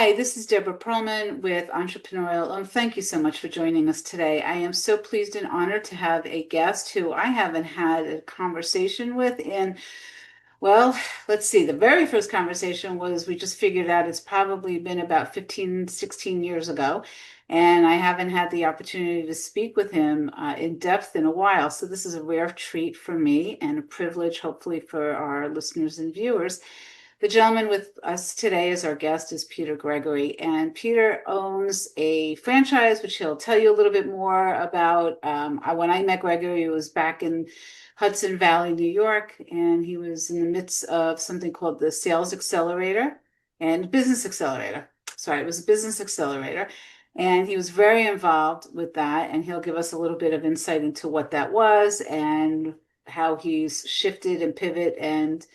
Hi, this is Debra Pearlman with Entrepreneurial. Thank you so much for joining us today. I am so pleased and honored to have a guest who I haven't had a conversation with in, well, let's see, the very first conversation was we just figured out it's probably been about 15, 16 years ago, and I haven't had the opportunity to speak with him in depth in a while. So this is a rare treat for me and a privilege, hopefully, for our listeners and viewers. The gentleman with us today as our guest is Peter Gregory, and Peter owns a franchise, which he'll tell you a little bit more about. When I met Gregory, it was back in Hudson Valley, New York, and he was in the midst of something called the Sales Accelerator and Business Accelerator. Sorry, it was a Business Accelerator, and he was very involved with that, and he'll give us a little bit of insight into what that was and how he's shifted and pivot and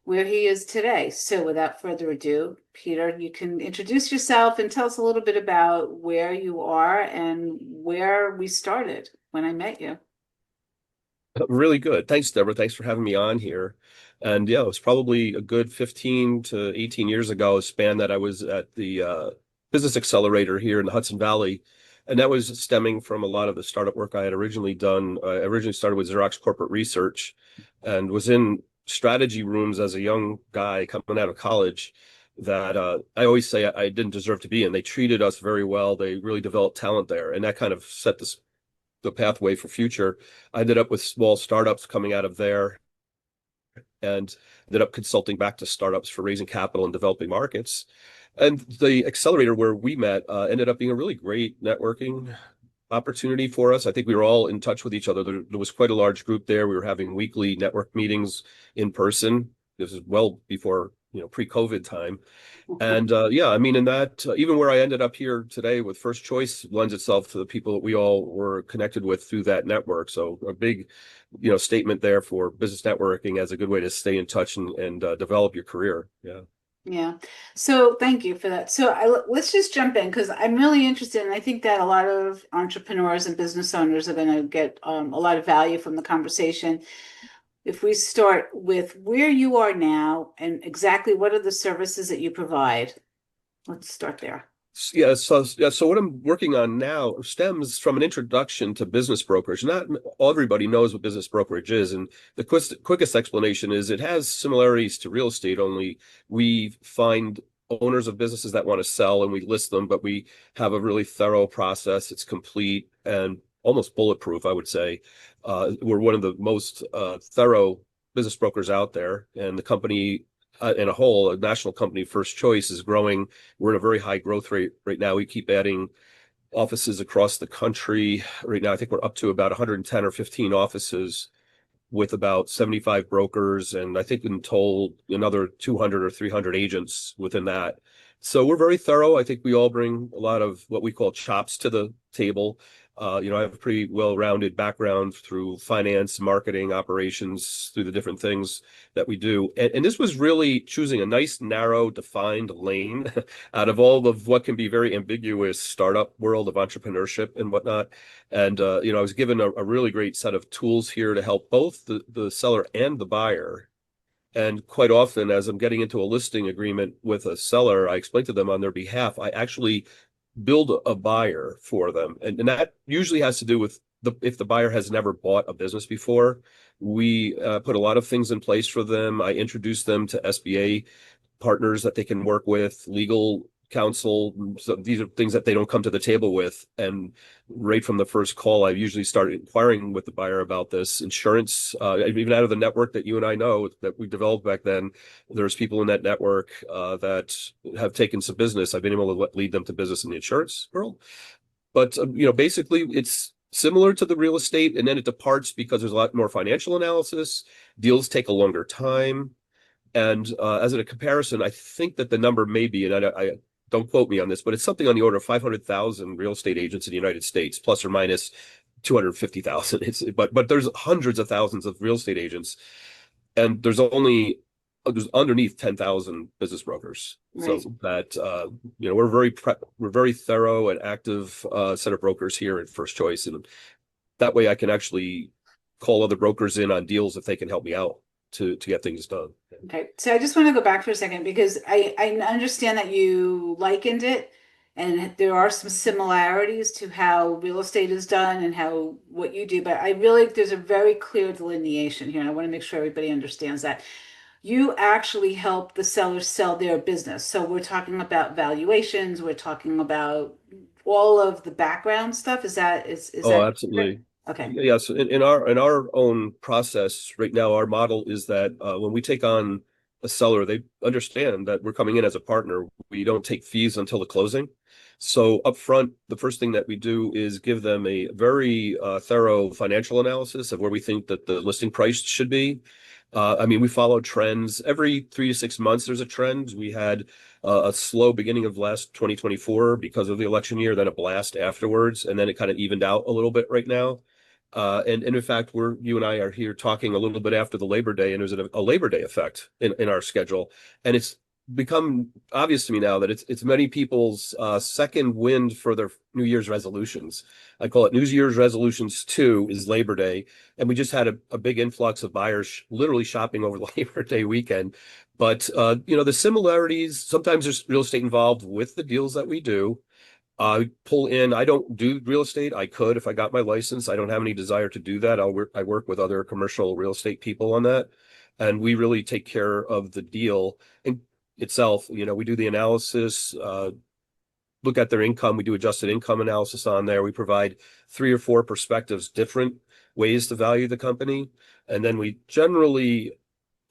where he is today. So without further ado, Peter, you can introduce yourself and tell us a little bit about where you are and where we started when I met you. Really good. Thanks, Deborah. Thanks for having me on here. And yeah, it was probably a good 15 to 18 years ago, a span that I was at the Business Accelerator here in the Hudson Valley. And that was stemming from a lot of the startup work I had originally done. I originally started with Xerox Corporate Research and was in strategy rooms as a young guy coming out of college that I always say I didn't deserve to be in. They treated us very well. They really developed talent there. And that kind of set the pathway for future. I ended up with small startups coming out of there and ended up consulting back to startups for raising capital and developing markets. And the accelerator where we met ended up being a really great networking opportunity for us. I think we were all in touch with each other. There was quite a large group there. We were having weekly network meetings in person. This is well before, pre-COVID time. And yeah, I mean, in that, even where I ended up here today with First Choice lends itself to the people that we all were connected with through that network. So a big, statement there for business networking as a good way to stay in touch and develop your career. Yeah. Yeah. So thank you for that. So let's just jump in because I'm really interested, and I think that a lot of entrepreneurs and business owners are going to get a lot of value from the conversation. If we start with where you are now and exactly what are the services that you provide, let's start there. So what I'm working on now stems from an introduction to business brokerage. Not everybody knows what business brokerage is, and the quickest explanation is it has similarities to real estate, only we find owners of businesses that want to sell and we list them, but we have a really thorough process. It's complete and almost bulletproof, I would say. We're one of the most thorough business brokers out there, and the company in a whole, a national company, First Choice, is growing. We're at a very high growth rate right now. We keep adding offices across the country. Right now, I think we're up to about 110 or 15 offices with about 75 brokers, and I think in total another 200 or 300 agents within that. So we're very thorough. I think we all bring a lot of what we call chops to the table. I have a pretty well-rounded background through finance, marketing, operations, through the different things that we do. And this was really choosing a nice, narrow, defined lane out of all of what can be very ambiguous startup world of entrepreneurship and whatnot. And, I was given a really great set of tools here to help both the seller and the buyer. And quite often, as I'm getting into a listing agreement with a seller, I explain to them on their behalf, I actually build a buyer for them. And that usually has to do with if the buyer has never bought a business before, we put a lot of things in place for them. I introduce them to SBA partners that they can work with, legal counsel. So these are things that they don't come to the table with. And right from the first call, I usually start inquiring with the buyer about this insurance, even out of the network that you and I know that we developed back then. There's people in that network that have taken some business. I've been able to lead them to business in the insurance world. But, basically it's similar to the real estate, and then it departs because there's a lot more financial analysis. Deals take a longer time. And as a comparison, I think that the number may be, and I don't quote me on this, but it's something on the order of 500,000 real estate agents in the United States, plus or minus 250,000. But there's hundreds of thousands of real estate agents, and there's underneath 10,000 business brokers. Right. So that we're very thorough and active set of brokers here at First Choice, and that way I can actually call other brokers in on deals if they can help me out. to get things done. Okay, so I just want to go back for a second because I understand that you likened it, and there are some similarities to how real estate is done and how what you do, but I really there's a very clear delineation here, and I want to make sure everybody understands that. You actually help the sellers sell their business. So we're talking about valuations, we're talking about all of the background stuff. Is Oh, that absolutely. okay? Yes, in our own process right now, our model is that when we take on a seller, they understand that we're coming in as a partner. We don't take fees until the closing. So upfront, the first thing that we do is give them a very thorough financial analysis of where we think that the listing price should be. I mean, we follow trends. Every 3 to 6 months, there's a trend. We had a slow beginning of last 2024 because of the election year, then a blast afterwards, and then it kind of evened out a little bit right now. And in fact, you and I are here talking a little bit after the Labor Day, and there's a Labor Day effect in our schedule, and it's become obvious to me now that it's many people's second wind for their New Year's resolutions. I call it New Year's resolutions 2 is Labor Day, and we just had a big influx of buyers literally shopping over the Labor Day weekend. But the similarities, sometimes there's real estate involved with the deals that we do. I pull in. I don't do real estate. I could if I got my license. I don't have any desire to do that. I work with other commercial real estate people on that, and we really take care of the deal and itself. We do the analysis, look at their income. We do adjusted income analysis on there. We provide 3 or 4 perspectives, different ways to value the company, and then we generally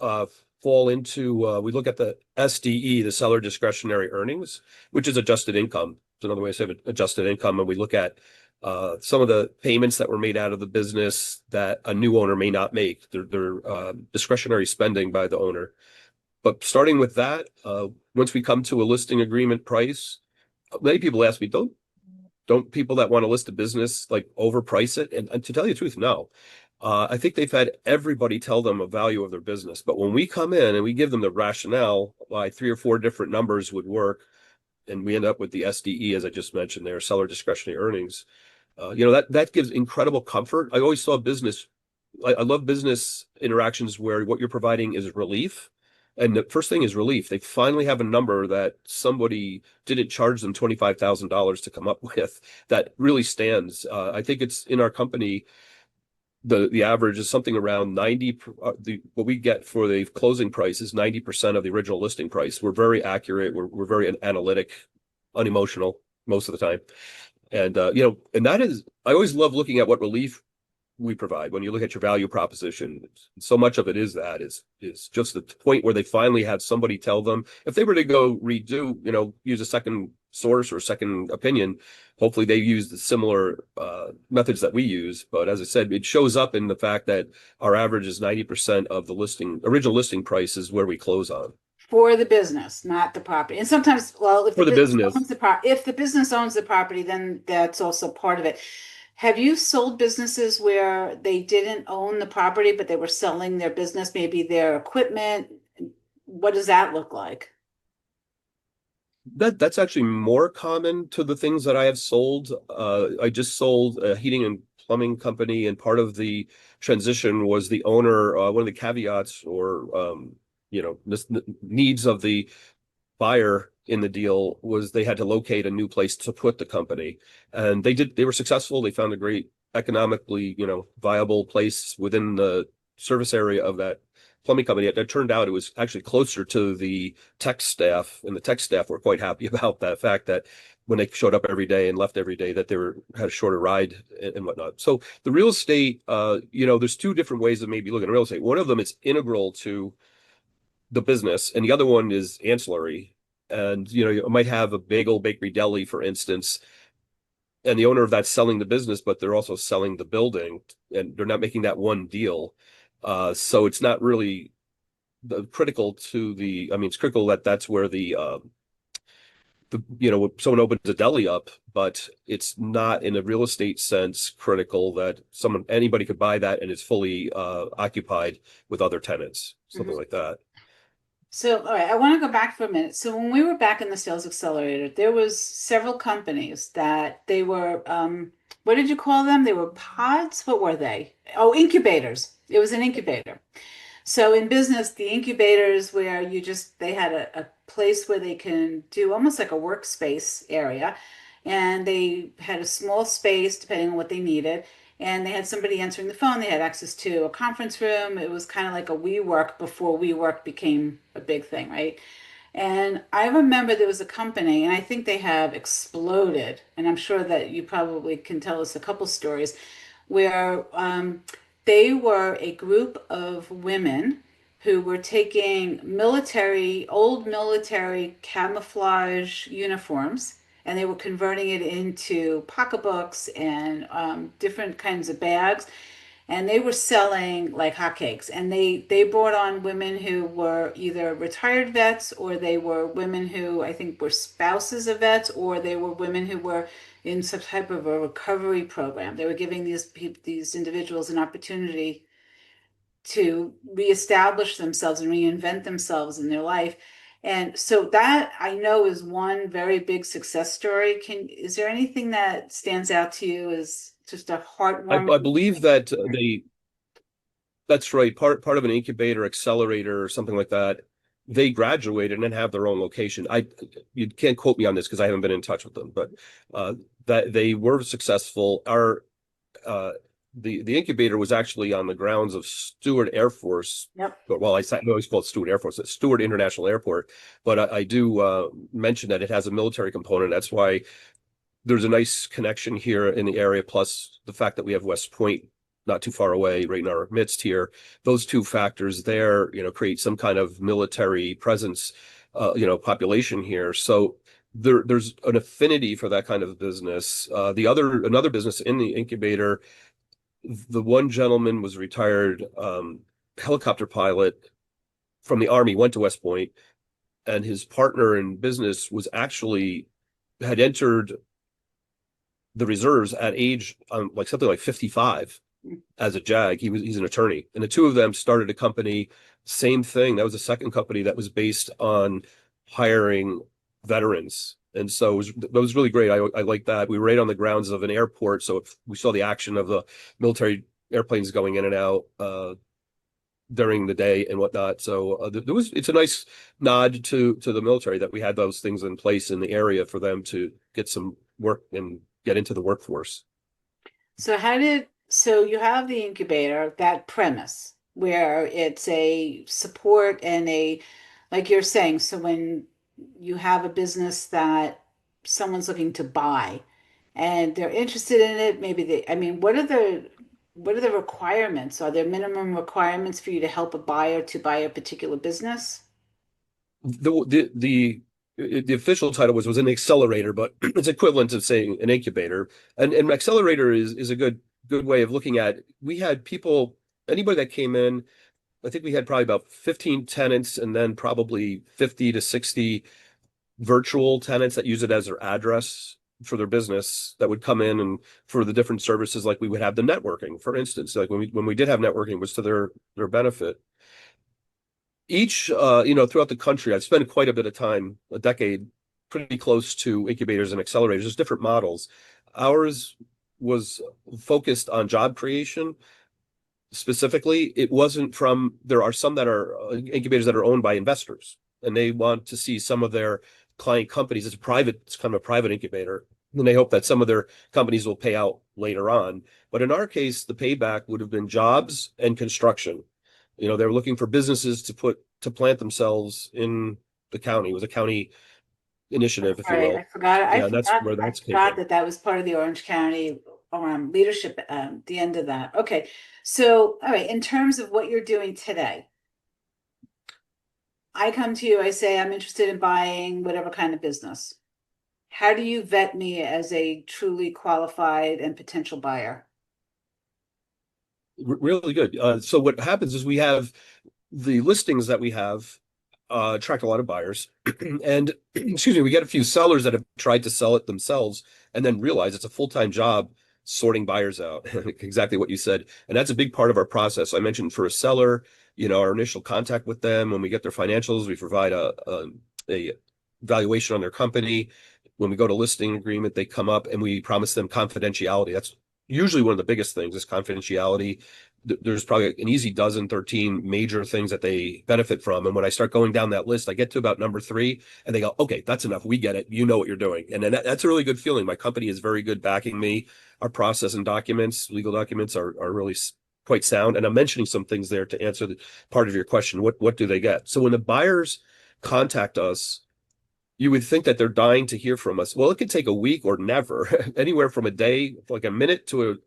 uh, fall into we look at the SDE, the seller discretionary earnings, which is adjusted income. It's another way to say it, adjusted income, and we look at some of the payments that were made out of the business that a new owner may not make. They're discretionary spending by the owner. But starting with that, once we come to a listing agreement price, many people ask me, don't people that want to list a business like overprice it? And to tell you the truth, no. I think they've had everybody tell them a value of their business. But when we come in and we give them the rationale why 3 or 4 different numbers would work, and we end up with the SDE, as I just mentioned there, seller discretionary earnings, that gives incredible comfort. I always saw business. I love business interactions where what you're providing is relief. And the first thing is relief. They finally have a number that somebody didn't charge them $25,000 to come up with that really stands. I think it's in our company, the average is something around 90. What we get for the closing price is 90% of the original listing price. We're very accurate. We're very analytic, unemotional most of the time. And that is, I always love looking at what relief we provide. When you look at your value proposition, so much of it is just the point where they finally had somebody tell them if they were to go redo, use a second source or second opinion. Hopefully they use the similar methods that we use. But as I said, it shows up in the fact that our average is 90% of the original listing price is where we close on. For the business, not the property. And sometimes, well, For the business. if the business owns the property, then that's also part of it. Have you sold businesses where they didn't own the property, but they were selling their business, maybe their equipment? What does that look like? That's actually more common to the things that I have sold. I just sold a heating and plumbing company, and part of the transition was the owner, one of the caveats or needs of the buyer in the deal was they had to locate a new place to put the company. And they were successful. They found a great economically, viable place within the service area of that plumbing company. It turned out it was actually closer to the tech staff, and the tech staff were quite happy about that fact that when they showed up every day and left every day, that had a shorter ride and whatnot. So the real estate, there's 2 different ways of maybe looking at real estate. One of them is integral to the business, and the other one is ancillary. And you might have a bagel bakery deli, for instance, and the owner of that's selling the business, but they're also selling the building, and they're not making that one deal. So it's not really critical to the. I mean, it's critical that that's where someone opens a deli up, but it's not in a real estate sense critical that anybody could buy that and it's fully occupied with other tenants, something like that. So, all right, I want to go back for a minute. So when we were back in the sales accelerator, there was several companies that they were, what did you call them? They were pods. What were they? Oh, incubators. It was an incubator. So in business, the incubators where they had a place where they can do almost like a workspace area. And they had a small space depending on what they needed. And they had somebody answering the phone. They had access to a conference room. It was kind of like a WeWork before WeWork became a big thing, right? And I remember there was a company, and I think they have exploded. And I'm sure that you probably can tell us a couple stories where they were a group of women who were taking old military camouflage uniforms, and they were converting it into pocketbooks and different kinds of bags, and they were selling like hotcakes. And they brought on women who were either retired vets, or they were women who I think were spouses of vets, or they were women who were in some type of a recovery program. They were giving these individuals an opportunity to reestablish themselves and reinvent themselves in their life. And so that I know is one very big success story. Is there anything that stands out to you as just a I heartwarming? believe that that's right. Part of an incubator, accelerator, or something like that. They graduated and then have their own location. You can't quote me on this because I haven't been in touch with them, but uh, that they were successful. Our uh, the incubator was actually on the grounds of Stewart Air Force. Yep. But well, I always call it Stewart Air Force. It's Stewart International Airport. But I do mention that it has a military component. That's why there's a nice connection here in the area. Plus the fact that we have West Point not too far away, right in our midst here. Those two factors there, create some kind of military presence, population here. So there's an affinity for that kind of business. Another business in the incubator, the one gentleman was retired helicopter pilot from the Army, went to West Point, and his partner in business was actually had entered the reserves at age like something like 55 as a JAG. He's an attorney, and the two of them started a company. Same thing. That was the second company that was based on hiring veterans. And so that was really great. I like that. We were right on the grounds of an airport, so if we saw the action of the military airplanes going in and out during the day and whatnot. So it's a nice nod to the military that we had those things in place in the area for them to get some work and get into the workforce. So you have the incubator, that premise where it's a support and like you're saying, so when you have a business that someone's looking to buy and they're interested in it, I mean, what are the requirements? Are there minimum requirements for you to help a buyer to buy a particular business? The official title was an accelerator, but it's equivalent to saying an incubator. And accelerator is a good way of looking at. We had people, anybody that came in. I think we had probably about 15 tenants, and then probably 50 to 60 virtual tenants that use it as their address for their business, that would come in and for the different services. Like we would have the networking, for instance. Like when we did have networking, was to their benefit. Each throughout the country, I've spent quite a bit of time, a decade, pretty close to incubators and accelerators. There's different models. Ours was focused on job creation. Specifically, it wasn't from, there are some that are incubators that are owned by investors, and they want to see some of their client companies. It's kind of a private incubator, and they hope that some of their companies will pay out later on. But in our case, the payback would have been jobs and construction. They were looking for businesses to plant themselves in the county. It was a county initiative, if you Right, will. Yeah, and that's where I that's came forgot from. that that was part of the Orange County leadership, the end of that. Okay. So, all right, in terms of what you're doing today, I come to you, I say, I'm interested in buying whatever kind of business. How do you vet me as a truly qualified and potential buyer? Really good. So what happens is we have the listings that we have attract a lot of buyers, and excuse me, we get a few sellers that have tried to sell it themselves and then realize it's a full-time job sorting buyers out. Exactly what you said, and that's a big part of our process. I mentioned for a seller, our initial contact with them, when we get their financials, we provide a valuation on their company. When we go to listing agreement, they come up and we promise them confidentiality. That's usually one of the biggest things is confidentiality. there's probably an easy dozen, 13 major things that they benefit from. And when I start going down that list, I get to about number three and they go, okay, that's enough. We get it. You know what you're doing. And then that's a really good feeling. My company is very good backing me. Our process and documents, legal documents are really quite sound. And I'm mentioning some things there to answer the part of your question. What do they get? So when the buyers contact us, you would think that they're dying to hear from us. Well, it could take a week or never, anywhere from a day, like a minute to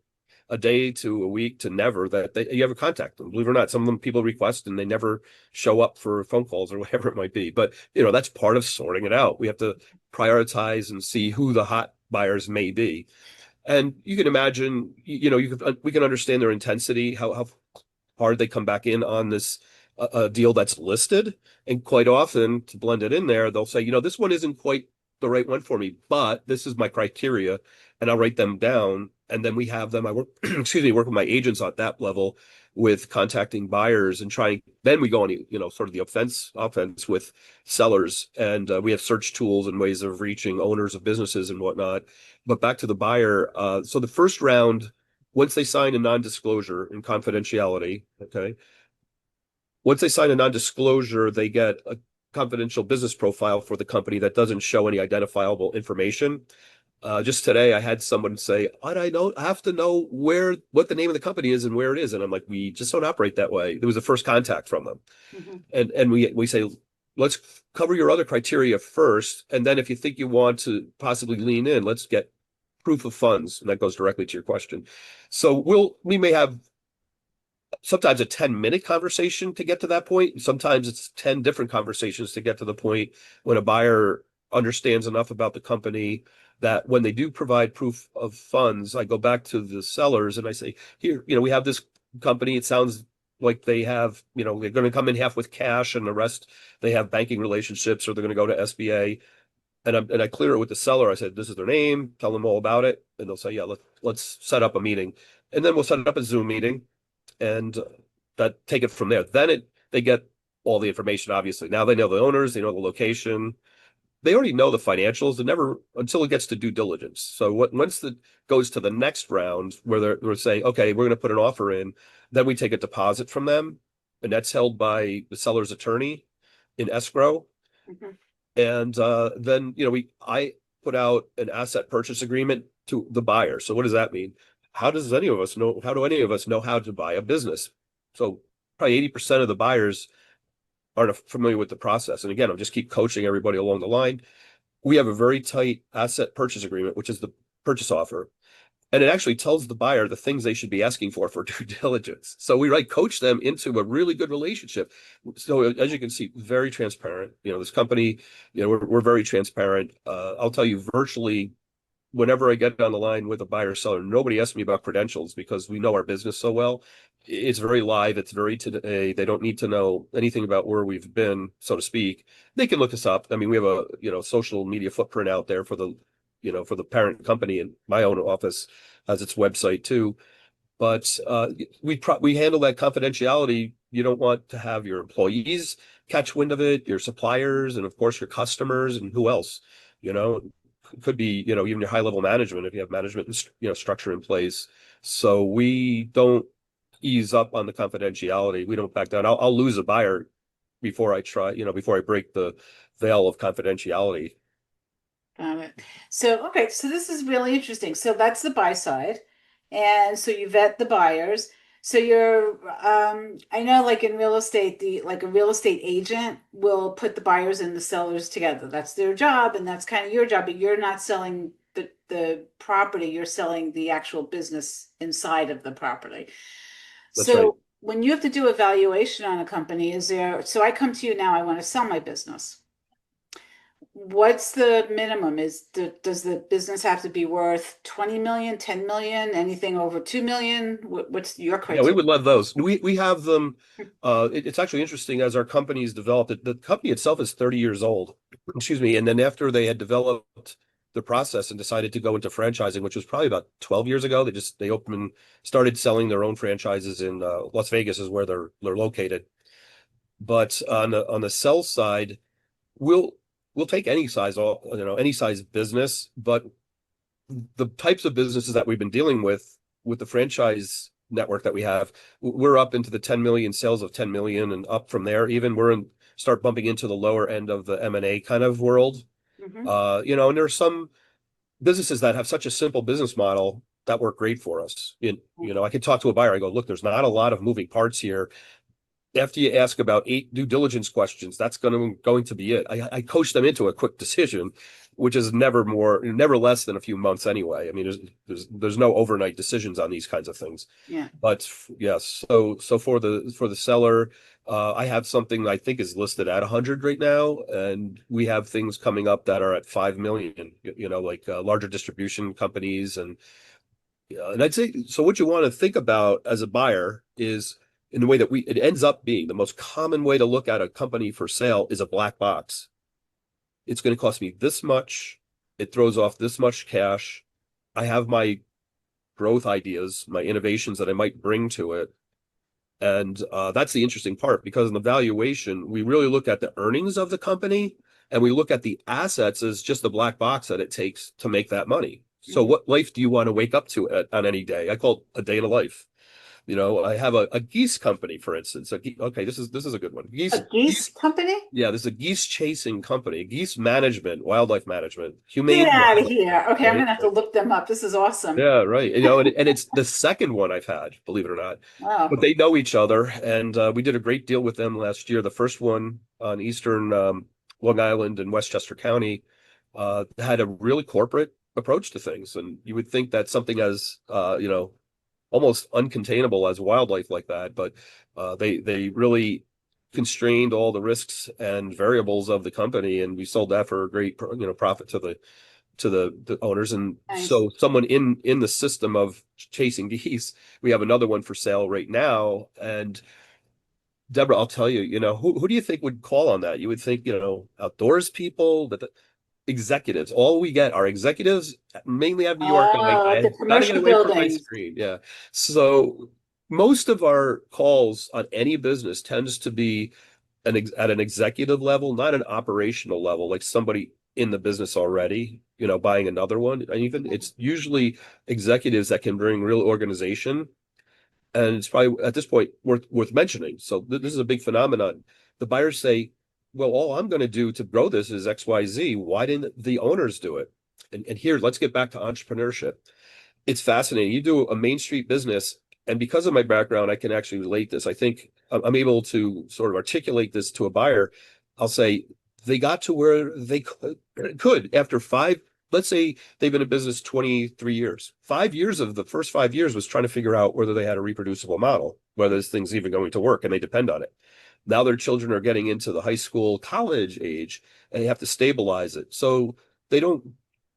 a day to a week to never that you ever contact them. Believe it or not, some of them people request and they never show up for phone calls or whatever it might be. But that's part of sorting it out. We have to prioritize and see who the hot buyers may be. And you can imagine, we can understand their intensity, how hard they come back in on this a deal that's listed. And quite often, to blend it in there, they'll say, this one isn't quite the right one for me, but this is my criteria, and I'll write them down. And then we have them. I work, excuse me, work with my agents at that level with contacting buyers and trying. Then we go on, sort of the offense with sellers, and we have search tools and ways of reaching owners of businesses and whatnot. But back to the buyer. So the first round, once they sign a non-disclosure and confidentiality, okay. Once they sign a non-disclosure, they get a confidential business profile for the company that doesn't show any identifiable information. Just today, I had someone say, I have to know what the name of the company is and where it is. And I'm like, we just don't operate that way. It was the first contact from them. Mm-hmm. And we say, let's cover your other criteria first. And then if you think you want to possibly lean in, let's get proof of funds. And that goes directly to your question. So we may have sometimes a 10-minute conversation to get to that point. Sometimes it's 10 different conversations to get to the point when a buyer understands enough about the company that when they do provide proof of funds, I go back to the sellers and I say, here, we have this company. It sounds like they have, they're going to come in half with cash and the rest they have banking relationships, or they're going to go to SBA. And I clear it with the seller. I said, this is their name, tell them all about it. And they'll say, yeah, let's set up a meeting. And then we'll set up a Zoom meeting and that take it from there. Then they get all the information, obviously. Now they know the owners, they know the location. They already know the financials. They never until it gets to due diligence. So once it goes to the next round where they're saying, okay, we're going to put an offer in, then we take a deposit from them, and that's held by the seller's attorney in escrow. Mm-hmm. And then I put out an asset purchase agreement to the buyer. So what does that mean? How do any of us know how to buy a business? So probably 80% of the buyers aren't familiar with the process. And again, I'll just keep coaching everybody along the line. We have a very tight asset purchase agreement, which is the purchase offer. And it actually tells the buyer the things they should be asking for due diligence. So we coach them into a really good relationship. So as you can see, very transparent. This company, we're very transparent. I'll tell you virtually whenever I get on the line with a buyer or seller, nobody asks me about credentials because we know our business so well. It's very live. It's very today. They don't need to know anything about where we've been, so to speak. They can look us up. I mean, we have a social media footprint out there for the parent company, and my own office has its website too. But we handle that confidentiality. You don't want to have your employees catch wind of it, your suppliers, and of course your customers, and who else. Could be even your high level management if you have management structure in place. So we don't ease up on the confidentiality. We don't back down. I'll lose a buyer before I break the veil of confidentiality. Got it. So, okay, so this is really interesting. So that's the buy side. And so you vet the buyers. So I know like in real estate, a real estate agent will put the buyers and the sellers together. That's their job, and that's kind of your job, but you're not selling the property, you're selling the actual business inside of the property. That's right. So when you have to do a valuation on a company, so I come to you now, I want to sell my business. What's the minimum? Does the business have to be worth 20 million, 10 million, anything over 2 million? What's your Yeah, we criteria? would love those. We have them. It's actually interesting as our company's developed. The company itself is 30 years old. Excuse me. And then after they had developed the process and decided to go into franchising, which was probably about 12 years ago, they opened and started selling their own franchises in Las Vegas is where they're located. But on the sell side, we'll take any size, any size business, but the types of businesses that we've been dealing with the franchise network that we have, we're up into the 10 million sales of 10 million and up from there. Even start bumping into the lower end of the M&A kind of world. Hmm. And there are some businesses that have such a simple business model that work great for us. I could talk to a buyer. I go, look, there's not a lot of moving parts here. After you ask about 8 due diligence questions, that's going to be it. I coach them into a quick decision, which is never less than a few months anyway. I mean, there's no overnight decisions on these kinds of things. Yeah. But yes, so for the seller, I have something I think is listed at 100 right now, and we have things coming up that are at 5 million. Like larger distribution companies, and I'd say so. What you want to think about as a buyer is in the way that it ends up being the most common way to look at a company for sale is a black box. It's going to cost me this much. It throws off this much cash. I have my growth ideas, my innovations that I might bring to it. And that's the interesting part because in the valuation, we really look at the earnings of the company and we look at the assets as just the black box that it takes to make that money. So Hmm. what life do you want to wake up to on any day? I call it a day in a life. I have a geese company, for instance. Okay, this is a good one. A geese company? Yeah, this is a geese chasing company, geese management, wildlife management, Get humane out of wildlife, here. Okay, I'm right? gonna have to look them up. This is awesome. Yeah, right. And it's the second one I've had, believe it or not. Wow. But they know each other, and we did a great deal with them last year. The first one on Eastern Long Island and Westchester County had a really corporate approach to things, and you would think that something as almost uncontainable as wildlife like that, but they really constrained all the risks and variables of the company, and we sold that for a great profit to the owners. And Nice. so someone in the system of chasing geese, we have another one for sale right now. And Deborah, I'll tell you, who do you think would call on that? You would think, outdoors people, that the executives. All we get are executives, mainly out of New York, going, Oh, the I got to get commercial away from my buildings. screen. Yeah. So most of our calls on any business tends to be at an executive level, not an operational level, like somebody in the business already, buying another one. And even it's usually executives that can bring real organization. And it's probably at this point worth mentioning. So this is a big phenomenon. The buyers say, well, all I'm going to do to grow this is XYZ. Why didn't the owners do it? And here, let's get back to entrepreneurship. It's fascinating. You do a Main Street business, and because of my background, I can actually relate this. I think I'm able to sort of articulate this to a buyer. I'll say they got to where they could after five. Let's say they've been in business 23 years. 5 years of the first 5 years was trying to figure out whether they had a reproducible model, whether this thing's even going to work, and they depend on it. Now their children are getting into the high school, college age, and they have to stabilize it. So they don't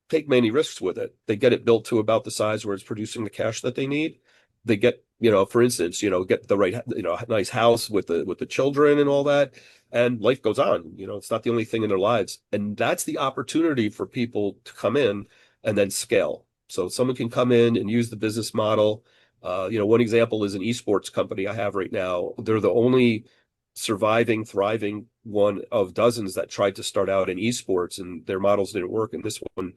take many risks with it. They get it built to about the size where it's producing the cash that they need. They get, for instance, get the right, nice house with the children and all that, and life goes on. It's not the only thing in their lives, and that's the opportunity for people to come in and then scale. So someone can come in and use the business model. One example is an esports company I have right now. They're the only surviving, thriving one of dozens that tried to start out in esports and their models didn't work. And this one,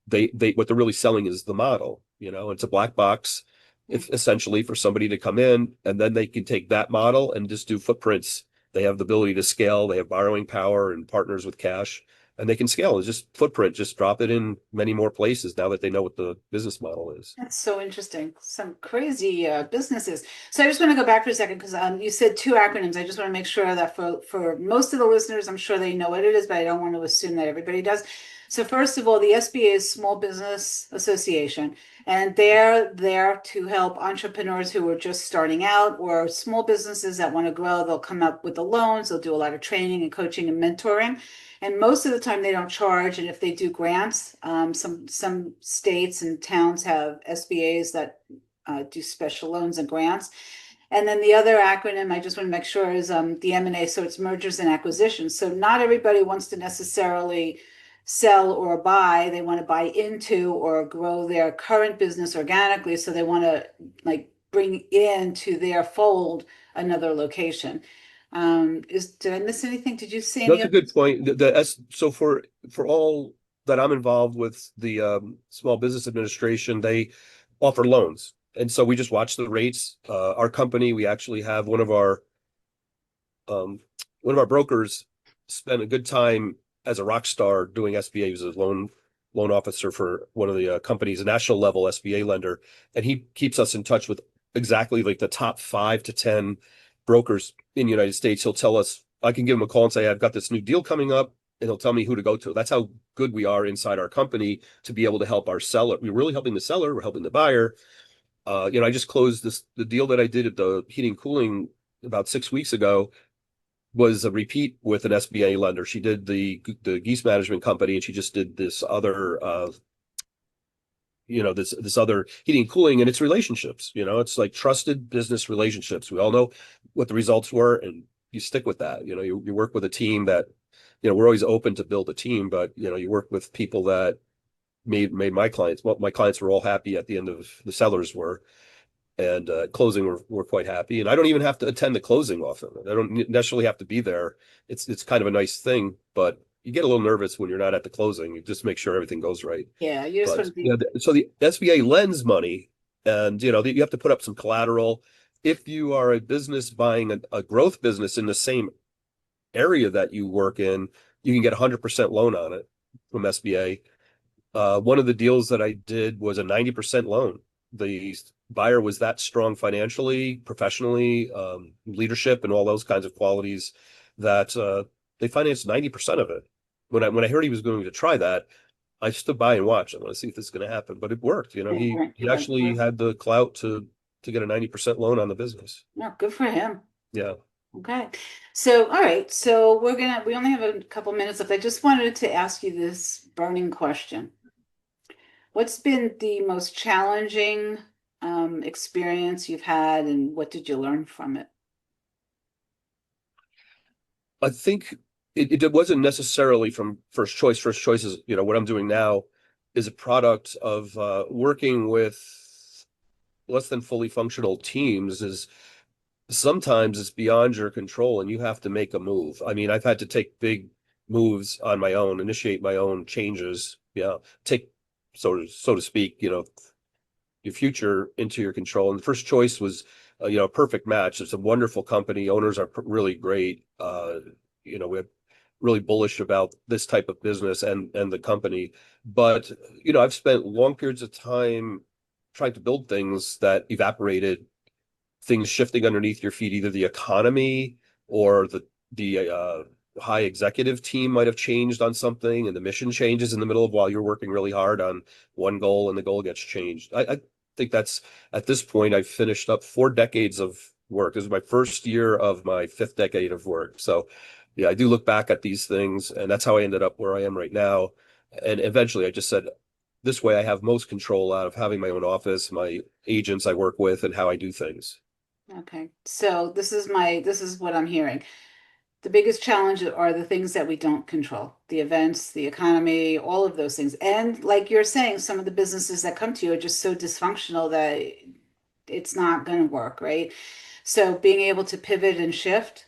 they what they're really selling is the model. It's a black box, if essentially for somebody to come in and then they can take that model and just do footprints. They have the ability to scale. They have borrowing power and partners with cash, and they can scale. It's just footprint, just drop it in many more places now that they know what the business model is. That's so interesting. Some crazy businesses. So I just want to go back for a second because you said two acronyms. I just want to make sure that for most of the listeners, I'm sure they know what it is, but I don't want to assume that everybody does. So first of all, the SBA is Small Business Association, and they're there to help entrepreneurs who are just starting out or small businesses that want to grow. They'll come up with the loans. They'll do a lot of training and coaching and mentoring. And most of the time they don't charge. And if they do grants, some states and towns have SBAs that do special loans and grants. And then the other acronym I just want to make sure is the M&A. So it's mergers and acquisitions. So not everybody wants to necessarily sell or buy. They want to buy into or grow their current business organically. So they want to like bring into their fold another location. Did I miss anything? Did you see any That's a of good point. So for all that I'm involved with the Small Business Administration, they offer loans. And so we just watch the rates. Our company, we actually have um, one of our brokers spent a good time as a rock star doing SBA. He was a loan officer for one of the companies, a national level SBA lender, and he keeps us in touch with exactly like the top 5 to 10 brokers in the United States. He'll tell us, I can give him a call and say, I've got this new deal coming up, and he'll tell me who to go to. That's how good we are inside our company to be able to help our seller. We're really helping the seller, we're helping the buyer. I just closed the deal that I did at the heating cooling about 6 weeks ago was a repeat with an SBA lender. She did the Geese Management Company, and she just did this other this other heating and cooling, and it's relationships. It's like trusted business relationships. We all know what the results were, and you stick with that. You work with a team that, we're always open to build a team, but you work with people that made my clients. Well, my clients were all happy at the end of the sellers were, and closing we're quite happy. And I don't even have to attend the closing often. I don't necessarily have to be there. It's kind of a nice thing, but you get a little nervous when you're not at the closing. You just make sure everything goes right. Yeah, you just want But to be. so the SBA lends money, and you have to put up some collateral. If you are a business buying a growth business in the same area that you work in, you can get 100% loan on it from SBA. One of the deals that I did was a 90% loan. The buyer was that strong financially, professionally, leadership, and all those kinds of qualities that they financed 90% of it. When I heard he was going to try that, I stood by and watched. I want to see if this is going to happen, but it worked. He You went actually through. had the clout to get a 90% loan on the business. No, good for him. Yeah. Okay. So, all right. So we only have a couple minutes left. I just wanted to ask you this burning question. What's been the most challenging experience you've had, and what did you learn from it? I think it wasn't necessarily from first choice. First choice is, what I'm doing now is a product of working with less than fully functional teams. Is sometimes it's beyond your control and you have to make a move. I mean, I've had to take big moves on my own, initiate my own changes, take so to speak, your future into your control. And the first choice was, a perfect match. It's a wonderful company. Owners are really great. We're really bullish about this type of business and the company. But, I've spent long periods of time trying to build things that evaporated, things shifting underneath your feet, either the economy or the high executive team might have changed on something, and the mission changes in the middle of while you're working really hard on one goal, and the goal gets changed. I think that's at this point I've finished up 4 decades of work. This is my first year of my fifth decade of work. So yeah, I do look back at these things, and that's how I ended up where I am right now. And eventually I just said, this way I have most control out of having my own office, my agents I work with, and how I do things. Okay. So this is what I'm hearing. The biggest challenges are the things that we don't control, the events, the economy, all of those things. And like you're saying, some of the businesses that come to you are just so dysfunctional that it's not going to work, right? So being able to pivot and shift,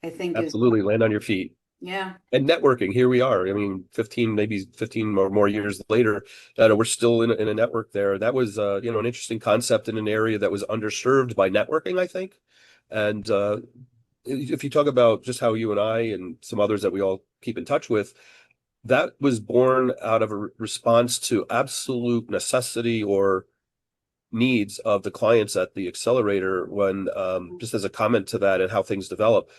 I think is, Absolutely, land on your feet. yeah, And networking, here we are. I mean, 15, maybe 15 or more years later, we're still in a network there. That was, an interesting concept in an area that was underserved by networking, I think. And if you talk about just how you and I and some others that we all keep in touch with, that was born out of a response to absolute necessity or needs of the clients at the accelerator when, just as a comment to that and how things develop,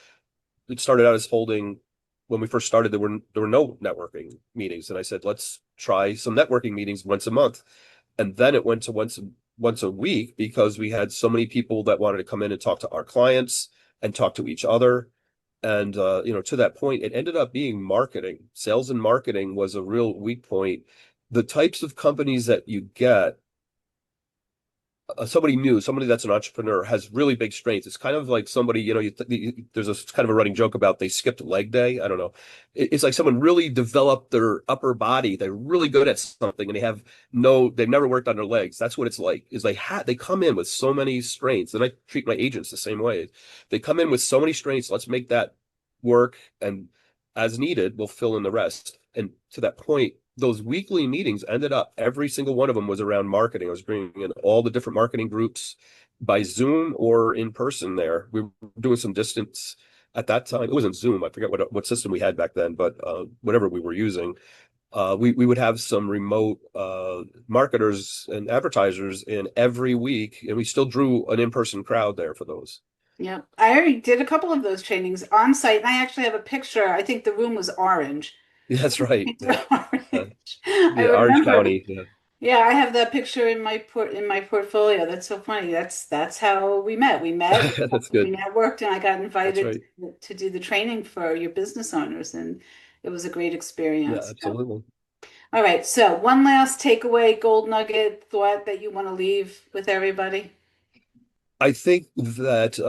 it started out as holding, when we first started, there were no networking meetings. And I said, let's try some networking meetings once a month. And then it went to once a week because we had so many people that wanted to come in and talk to our clients and talk to each other. And to that point, it ended up being marketing. Sales and marketing was a real weak point. The types of companies that you get, somebody new, somebody that's an entrepreneur has really big strengths. It's kind of like somebody, there's a kind of a running joke about they skipped leg day. I don't know. It's like someone really developed their upper body. They're really good at something, and they've never worked on their legs. That's what it's like. Is they come in with so many strengths, and I treat my agents the same way. They come in with so many strengths. Let's make that work, and as needed, we'll fill in the rest. And to that point, those weekly meetings ended up, every single one of them was around marketing. I was bringing in all the different marketing groups by Zoom or in person there. We were doing some distance at that time. It wasn't Zoom. I forget what system we had back then, but whatever we were using, we would have some remote marketers and advertisers in every week, and we still drew an in-person crowd there for those. Yeah, I already did a couple of those trainings on site, and I actually have a picture. I think the room was orange. That's right. Yeah. Uh, Orange. I yeah, Orange remember. County. Yeah. Yeah, I have that picture in my portfolio. That's so funny. That's how we met. We met, That's we good. networked, and I got That's invited right. to do the training for your business owners, and it was a great Yeah, experience. So, absolutely. all right, so one last takeaway, gold nugget thought that you want to leave with everybody. I think that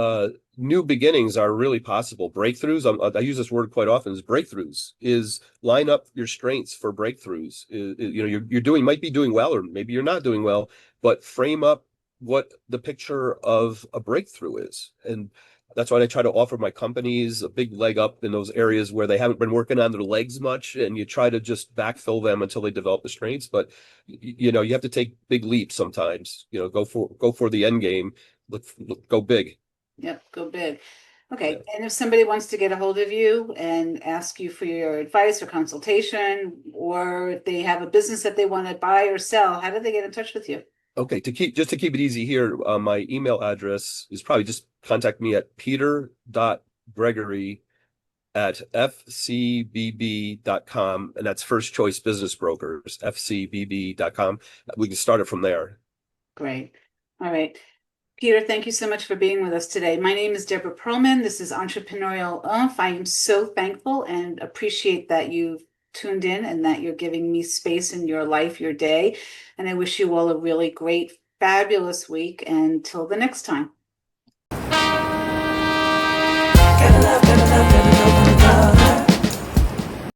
new beginnings are really possible. Breakthroughs, I use this word quite often, is breakthroughs, is line up your strengths for breakthroughs. You know, you're doing, might be doing well, or maybe you're not doing well, but frame up what the picture of a breakthrough is. And that's why I try to offer my companies a big leg up in those areas where they haven't been working on their legs much, and you try to just backfill them until they develop the strengths. But you know, you have to take big leaps sometimes. You know, go for the end game. Go big. Yep, go big. Yeah. Okay, and if somebody wants to get a hold of you and ask you for your advice or consultation, or if they have a business that they want to buy or sell, how do they get in touch with you? Okay, to keep it easy here, my email address is probably just contact me at peter.gregory at fcbb.com, and that's First Choice Business Brokers, fcbb.com. We can start it from there. Great. All right. Peter, thank you so much for being with us today. My name is Debra Pearlman. This is Entrepreneurial Oomph. I am so thankful and appreciate that you've tuned in and that you're giving me space in your life, your day. And I wish you all a really great, fabulous week. Until the next time.